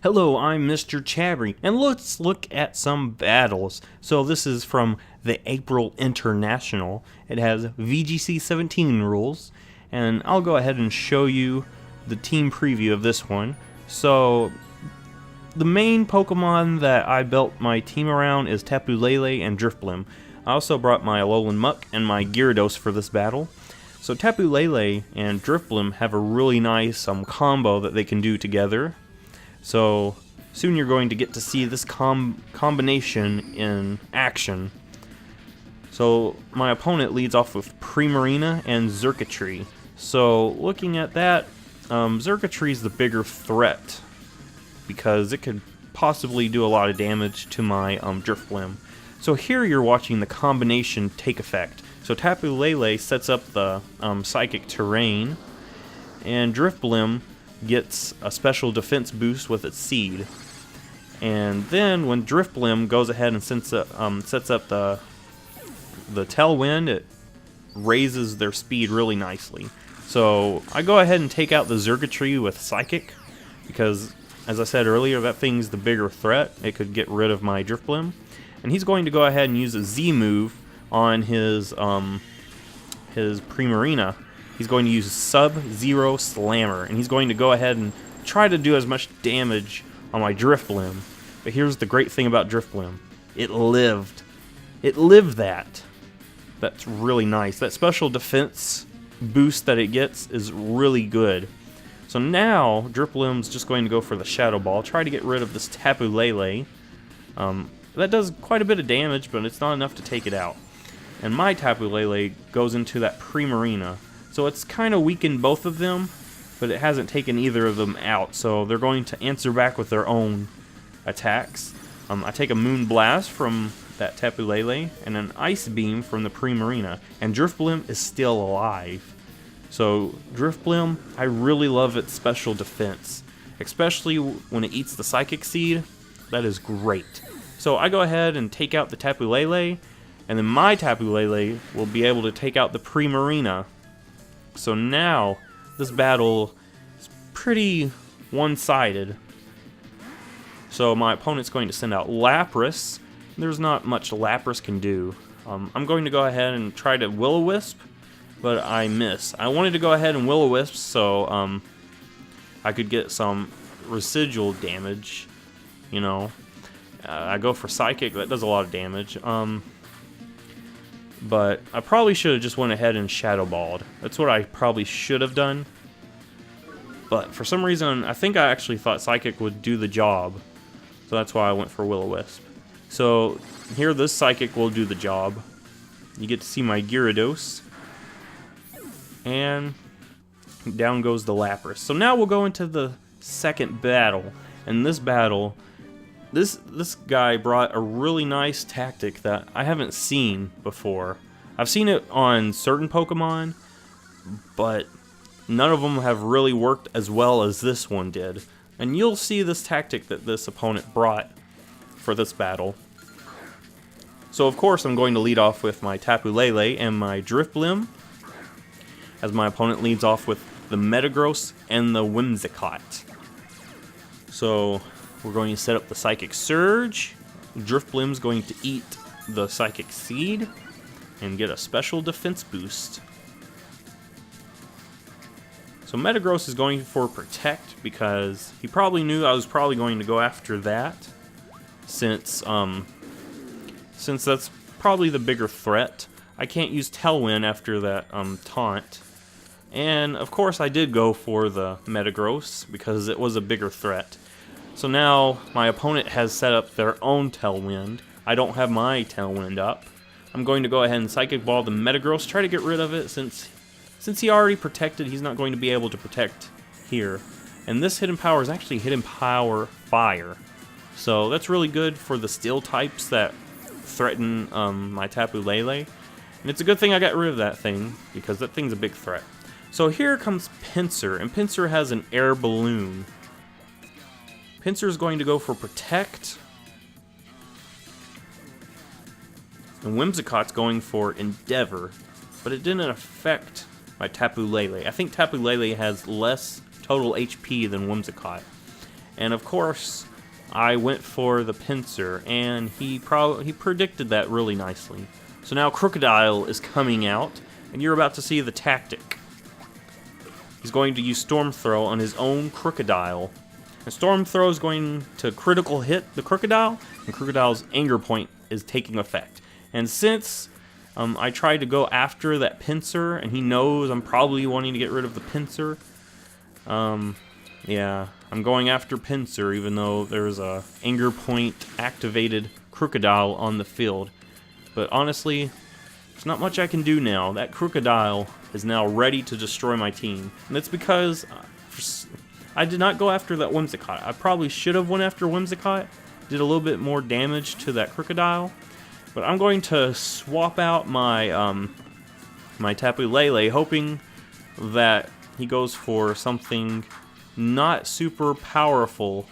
Hello, I'm Mr. Chabry, and let's look at some battles. So this is from the April International. It has VGC 17 rules, and I'll go ahead and show you the team preview of this one. So the main Pokemon that I built my team around is Tapu Lele and Drifblim. I also brought my Alolan Muk and my Gyarados for this battle. So Tapu Lele and Drifblim have a really nice combo that they can do together. So soon you're going to get to see this combination in action. So my opponent leads off with Primarina and Xurkitree. So looking at that, Xurkitree is the bigger threat because it could possibly do a lot of damage to my Drifblim. So here you're watching the combination take effect. So Tapu Lele sets up the Psychic Terrain, and Drifblim gets a special defense boost with its seed. And then when Drifblim goes ahead and sets up the Tailwind, it raises their speed really nicely. So I go ahead and take out the Xurkitree with Psychic because, as I said earlier, that thing's the bigger threat. It could get rid of my Drifblim. And he's going to go ahead and use a Z move on his Primarina. He's going to use Sub-Zero Slammer, and he's going to go ahead and try to do as much damage on my Drifblim. But here's the great thing about Drifblim. It lived. It lived that. That's really nice. That special defense boost that it gets is really good. So now, Drifblim's just going to go for the Shadow Ball, try to get rid of this Tapu Lele. That does quite a bit of damage, but it's not enough to take it out. And my Tapu Lele goes into that Primarina. So it's kind of weakened both of them, but it hasn't taken either of them out. So they're going to answer back with their own attacks. I take a Moon Blast from that Tapu Lele and an Ice Beam from the Primarina. And Drifblim is still alive. So Drifblim, I really love its special defense. Especially when it eats the Psychic Seed. That is great. So I go ahead and take out the Tapu Lele. And then my Tapu Lele will be able to take out the Primarina. So now, this battle is pretty one-sided. So my opponent's going to send out Lapras. There's not much Lapras can do. I'm going to go ahead and try to Will-O-Wisp, but I miss. I wanted to go ahead and Will-O-Wisp so I could get some residual damage, you know. I go for Psychic, that does a lot of damage. But I probably should have just went ahead and Shadow Balled. That's what I probably should have done. But for some reason, I think I actually thought Psychic would do the job. So that's why I went for Will-O-Wisp. So here this Psychic will do the job. You get to see my Gyarados. And down goes the Lapras. So now we'll go into the second battle. And this battle, this guy brought a really nice tactic that I haven't seen before. I've seen it on certain Pokemon, but none of them have really worked as well as this one did. And you'll see this tactic that this opponent brought for this battle. So of course I'm going to lead off with my Tapu Lele and my Drifblim, as my opponent leads off with the Metagross and the Whimsicott. So we're going to set up the Psychic Surge. Drifblim's going to eat the Psychic Seed and get a special defense boost. So Metagross is going for Protect because he probably knew I was probably going to go after that, since that's probably the bigger threat. I can't use Tailwind after that taunt. And of course I did go for the Metagross because it was a bigger threat. So now my opponent has set up their own Tailwind. I don't have my Tailwind up. I'm going to go ahead and Psychic Ball the Metagross, try to get rid of it since he already protected, he's not going to be able to protect here. And this Hidden Power is actually Hidden Power Fire. So that's really good for the Steel types that threaten my Tapu Lele. And it's a good thing I got rid of that thing, because that thing's a big threat. So here comes Pinsir, and Pinsir has an Air Balloon. Pinsir is going to go for Protect. And Whimsicott's going for Endeavor, but it didn't affect my Tapu Lele. I think Tapu Lele has less total HP than Whimsicott. And of course, I went for the pincer, and he predicted that really nicely. So now Crocodile is coming out, and you're about to see the tactic. He's going to use Storm Throw on his own Crocodile. And Storm Throw is going to critical hit the Crocodile, and Crocodile's Anger Point is taking effect. And since I tried to go after that pincer, and he knows I'm probably wanting to get rid of the pincer, yeah, I'm going after pincer even though there's a Anger Point activated Crocodile on the field. But honestly, there's not much I can do now. That Crocodile is now ready to destroy my team. And that's because I did not go after that Whimsicott. I probably should have went after Whimsicott. Did a little bit more damage to that Crocodile. But I'm going to swap out my my Tapu Lele, hoping that he goes for something not super powerful.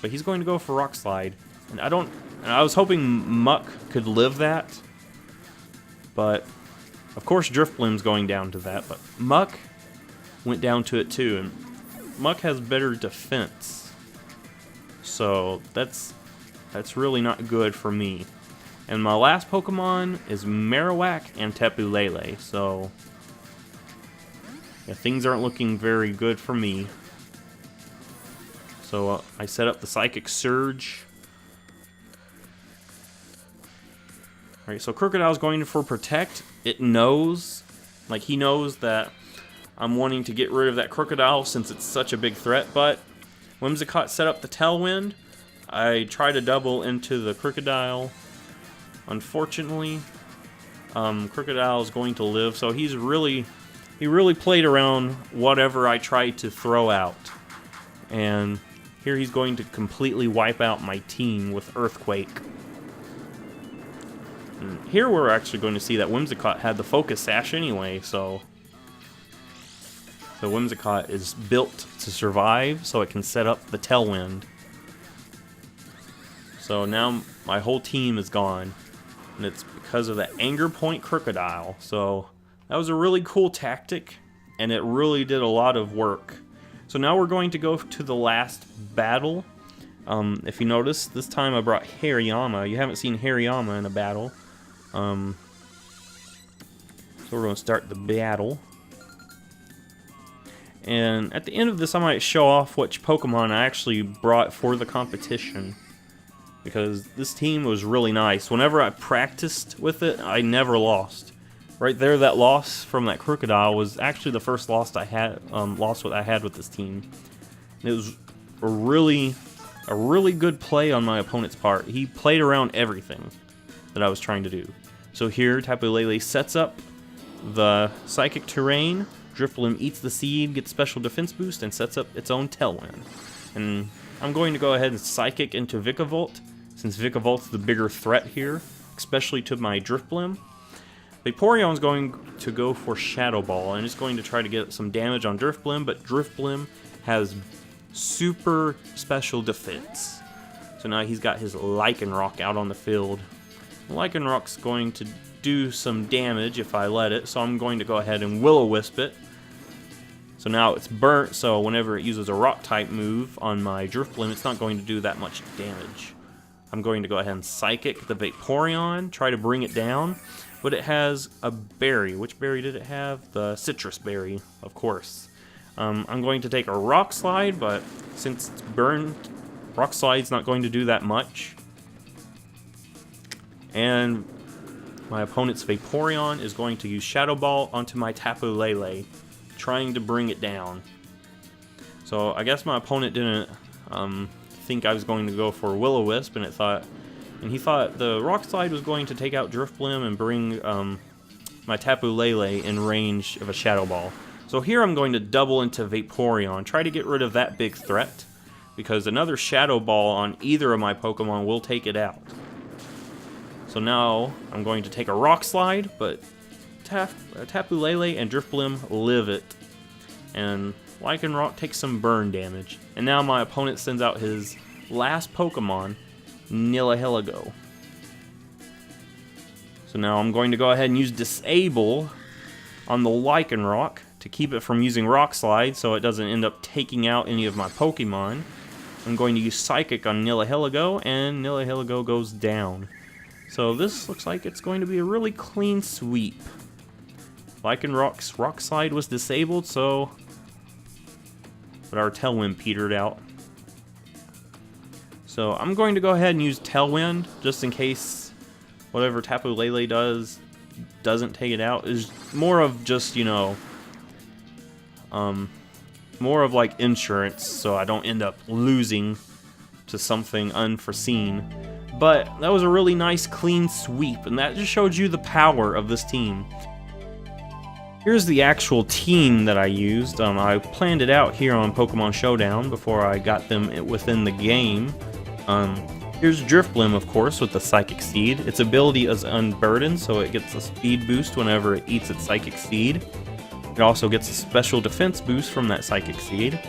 But he's going to go for Rock Slide. And I was hoping Muk could live that. But of course Drifblim's going down to that. But Muk went down to it too, and Muk has better defense. So that's really not good for me. And my last Pokemon is Marowak and Tapu Lele, so yeah, things aren't looking very good for me. So I set up the Psychic Surge. Alright, so Crocodile's going for Protect. It knows, like he knows that I'm wanting to get rid of that Crocodile since it's such a big threat, but Whimsicott set up the Tailwind. I try to double into the Crocodile. Unfortunately, Crocodile is going to live, so he really played around whatever I tried to throw out. And here he's going to completely wipe out my team with Earthquake. And here we're actually going to see that Whimsicott had the Focus Sash anyway, so Whimsicott is built to survive, so it can set up the Tailwind. So now my whole team is gone. And it's because of that Anger Point Crocodile. So that was a really cool tactic, and it really did a lot of work. So now we're going to go to the last battle. If you notice, this time I brought Hariyama. You haven't seen Hariyama in a battle. So we're going to start the battle. And at the end of this, I might show off which Pokemon I actually brought for the competition. Because this team was really nice. Whenever I practiced with it, I never lost. Right there, that loss from that Crocodile was actually the first loss I had. What I had with this team. And it was a really good play on my opponent's part. He played around everything that I was trying to do. So here, Tapu Lele sets up the Psychic Terrain. Drifblim eats the seed, gets special defense boost, and sets up its own Tailwind. And I'm going to go ahead and Psychic into Vikavolt, since Vikavolt's the bigger threat here, especially to my Drifblim. Vaporeon's going to go for Shadow Ball, and it's going to try to get some damage on Drifblim, but Drifblim has super special defense. So now he's got his Lycanroc out on the field. Lycanroc's going to do some damage if I let it, so I'm going to go ahead and Will-O-Wisp it. So now it's burnt, so whenever it uses a Rock-type move on my Drifblim, it's not going to do that much damage. I'm going to go ahead and Psychic the Vaporeon, try to bring it down, but it has a berry. Which berry did it have? The Citrus Berry, of course. I'm going to take a Rock Slide, but since it's burned, Rock Slide's not going to do that much. And my opponent's Vaporeon is going to use Shadow Ball onto my Tapu Lele, trying to bring it down. So I guess my opponent didn't think I was going to go for Will-O-Wisp, and he thought the Rock Slide was going to take out Drifblim and bring my Tapu Lele in range of a Shadow Ball. So here I'm going to double into Vaporeon, try to get rid of that big threat, because another Shadow Ball on either of my Pokemon will take it out. So now I'm going to take a Rock Slide, but Tapu Lele and Drifblim live it. And Lycanroc takes some burn damage. And now my opponent sends out his last Pokemon, Nihilego. So now I'm going to go ahead and use Disable on the Lycanroc to keep it from using Rock Slide so it doesn't end up taking out any of my Pokemon. I'm going to use Psychic on Nihilego, and Nihilego goes down. So this looks like it's going to be a really clean sweep. Lycanroc's Rock Slide was disabled, so... but our Tailwind petered out. So I'm going to go ahead and use Tailwind, just in case whatever Tapu Lele doesn't take it out. Is more of just, you know... more of like insurance, so I don't end up losing to something unforeseen. But that was a really nice clean sweep, and that just showed you the power of this team. Here's the actual team that I used. I planned it out here on Pokemon Showdown before I got them within the game. Here's Drifblim, of course, with the Psychic Seed. Its ability is Unburdened, so it gets a speed boost whenever it eats its Psychic Seed. It also gets a special defense boost from that Psychic Seed,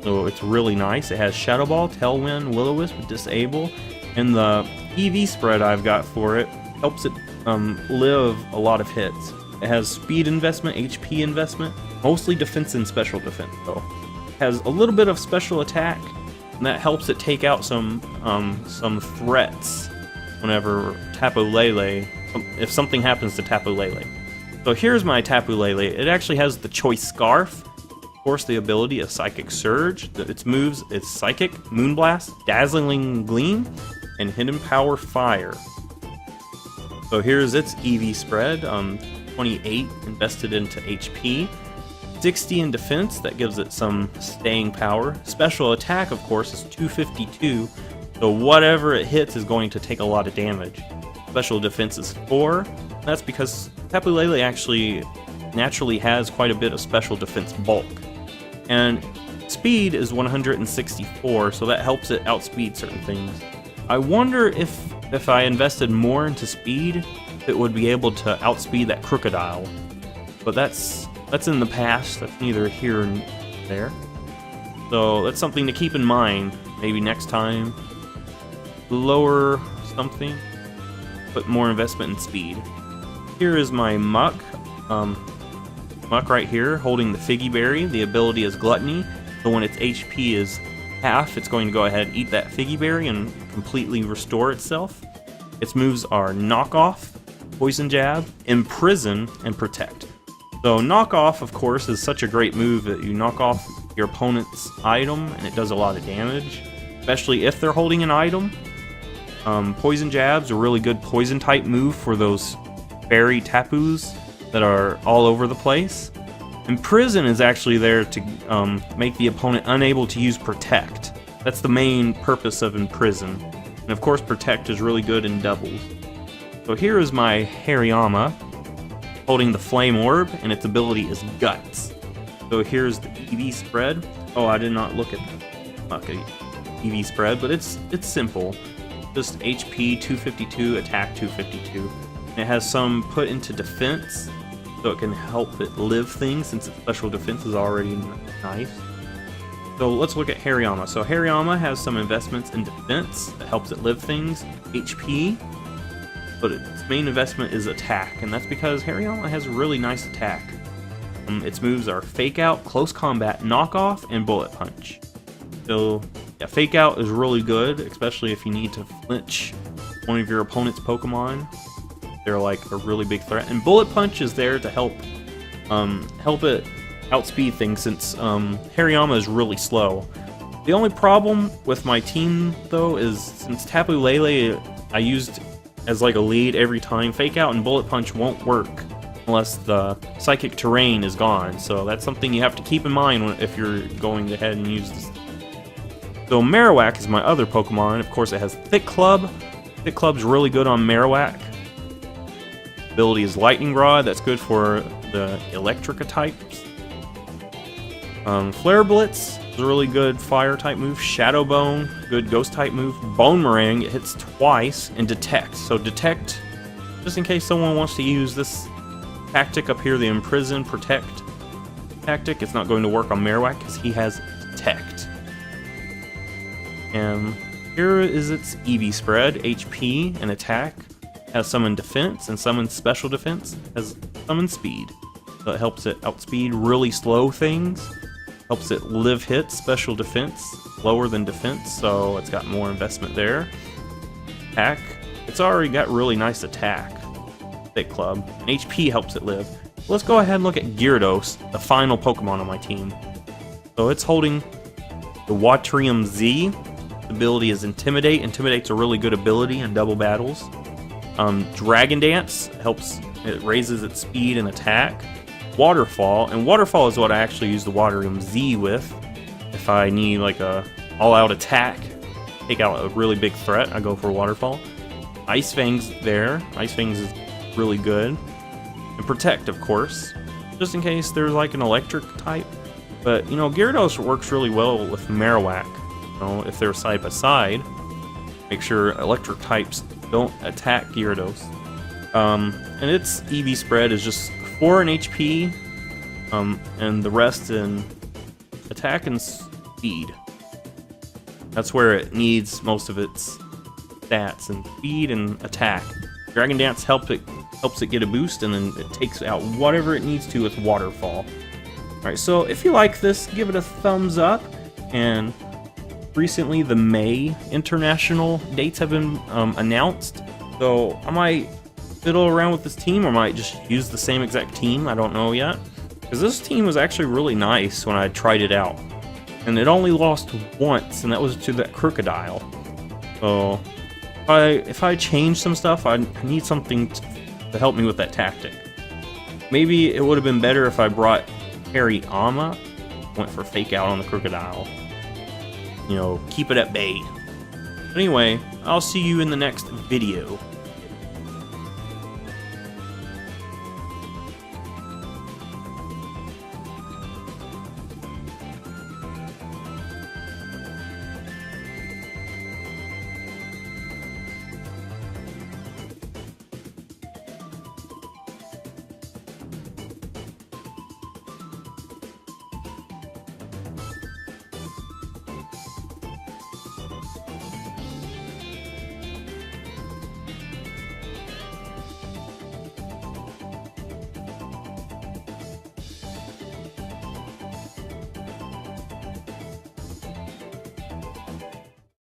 so it's really nice. It has Shadow Ball, Tailwind, Will-O-Wisp, Disable, and the EV spread I've got for it helps it live a lot of hits. It has speed investment, HP investment, mostly defense and special defense though. It has a little bit of special attack, and that helps it take out some threats whenever Tapu Lele, if something happens to Tapu Lele. So here's my Tapu Lele. It actually has the Choice Scarf, of course the ability of Psychic Surge. Its moves is Psychic, Moonblast, Dazzling Gleam, and Hidden Power Fire. So here's its EV spread, 28 invested into HP, 60 in defense, that gives it some staying power. Special attack, of course, is 252, so whatever it hits is going to take a lot of damage. Special defense is 4, that's because Tapu Lele actually naturally has quite a bit of special defense bulk. And speed is 164, so that helps it outspeed certain things. I wonder if I invested more into speed, it would be able to outspeed that Crocodile. But that's in the past, that's neither here nor there. So that's something to keep in mind. Maybe next time, lower something, put more investment in speed. Here is my Muk. Muk right here, holding the Figgy Berry. The ability is Gluttony, so when its HP is half, it's going to go ahead and eat that Figgy Berry and completely restore itself. Its moves are Knock Off, Poison Jab, Imprison, and Protect. So Knock Off, of course, is such a great move that you knock off your opponent's item and it does a lot of damage, especially if they're holding an item. Poison Jab's a really good poison type move for those fairy Tapus that are all over the place. Imprison is actually there to make the opponent unable to use Protect. That's the main purpose of Imprison. And of course Protect is really good in doubles. So here is my Hariyama, holding the Flame Orb, and its ability is Guts. So here's the EV spread. Oh, I did not look at the EV spread, but it's simple. Just HP 252, attack 252. And it has some put into defense, so it can help it live things since its special defense is already nice. So let's look at Hariyama. So Hariyama has some investments in defense that helps it live things, HP, but its main investment is attack, and that's because Hariyama has a really nice attack. Its moves are Fake Out, Close Combat, Knock Off, and Bullet Punch. So yeah, Fake Out is really good, especially if you need to flinch one of your opponent's Pokemon. They're like a really big threat. And Bullet Punch is there to help it outspeed things, since Hariyama is really slow. The only problem with my team, though, is since Tapu Lele I used as like a lead every time, Fake Out and Bullet Punch won't work unless the Psychic Terrain is gone. So that's something you have to keep in mind if you're going ahead and use this. So Marowak is my other Pokemon. Of course, it has Thick Club. Thick Club's really good on Marowak. Ability is Lightning Rod. That's good for the Electrica types. Flare Blitz is a really good fire type move. Shadow Bone, good ghost type move. Bone Meringue, it hits twice. And Detect. So Detect, just in case someone wants to use this tactic up here, the Imprison Protect tactic, it's not going to work on Marowak because he has Detect. And here is its EV spread, HP and attack. Has some in defense and some in special defense. Has some in speed. So it helps it outspeed really slow things. Helps it live hit, special defense, lower than defense, so it's got more investment there. Attack, it's already got really nice attack. Thick Club. And HP helps it live. Let's go ahead and look at Gyarados, the final Pokemon on my team. So it's holding the Waterium Z. The ability is Intimidate. Intimidate's a really good ability in double battles. Dragon Dance helps, it raises its speed and attack. Waterfall, and Waterfall is what I actually use the Waterium Z with. If I need like a all-out attack, take out a really big threat, I go for Waterfall. Ice Fang's there. Ice Fang's is really good. And Protect, of course, just in case there's like an electric type. But, you know, Gyarados works really well with Marowak. You know, if they're side by side, make sure electric types don't attack Gyarados. And its EV spread is just 4 in HP, and the rest in attack and speed. That's where it needs most of its stats, and speed and attack. Dragon Dance helps it get a boost, and then it takes out whatever it needs to with Waterfall. Alright, so if you like this, give it a thumbs up, and recently the May international dates have been announced, so I might fiddle around with this team, or might just use the same exact team, I don't know yet. Because this team was actually really nice when I tried it out. And it only lost once, and that was to that Crocodile. So, if I change some stuff, I need something to help me with that tactic. Maybe it would have been better if I brought Hariyama, went for Fake Out on the Crocodile. You know, keep it at bay. But anyway, I'll see you in the next video.